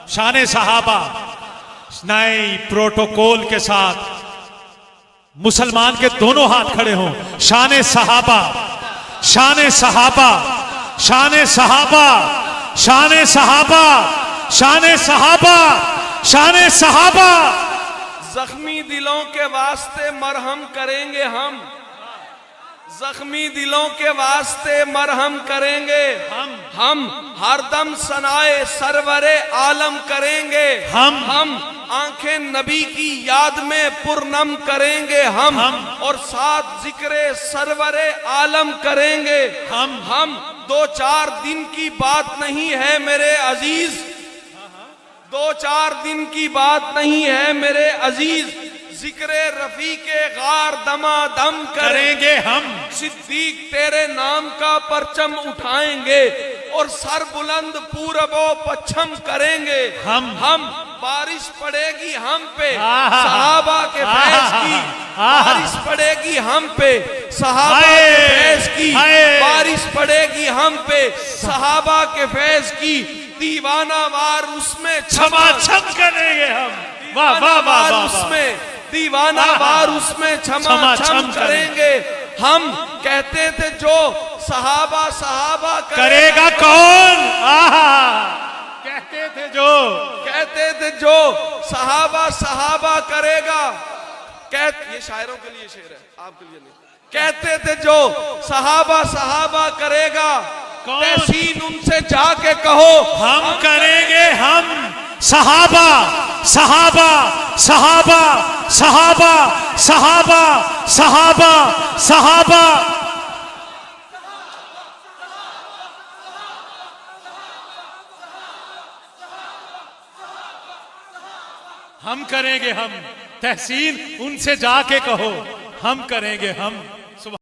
शान सहाबा नए प्रोटोकॉल के साथ मुसलमान के दोनों हाथ खड़े हों। शान सहाबा, शान सहाबा, शान सहाबा, शान सहाबा, शान सहाबा, शान सहाबा। जख्मी दिलों के वास्ते मरहम करेंगे हम, जख्मी दिलों के वास्ते मरहम करेंगे हम हरदम सनाए सरवरे आलम करेंगे हम आंखें नबी की याद में पुरनम करेंगे हम और साथ जिक्रे सरवरे आलम करेंगे हम 2-4 दिन की बात नहीं है मेरे अजीज, 2-4 दिन की बात नहीं है मेरे अजीज। जिक्रे रफी के गार दमादम करेंगे हम, सिद्दीक तेरे नाम का परचम उठाएंगे और सर बुलंद पूरबो पश्चिम करेंगे हम बारिश पड़ेगी हम पे सहाबा के फैज की, बारिश पड़ेगी हम पे सहाबा के फैज की, बारिश पड़ेगी हम पे सहाबा के फैज की। दीवाना वार उसमें छमाछम करेंगे हम, वाह वाह वाह वाह, उसमें दीवाना वार उसमें छमाछम करेंगे हम। कहते थे जो सहाबा सहाबा करेगा कौन, कहते थे जो सहाबा सहाबा करेगा। ये शायरों के लिए शेर है, आपके लिए नहीं। कहते थे जो सहाबा सहाबा करेगा, तहसीन उनसे जाके कहो हम करेंगे हम। सहाबा सहाबा सहाबा सहाबा सहाबा सहाबा सहाबा, हम करेंगे हम। तहसीन उनसे जाके कहो हम करेंगे हम।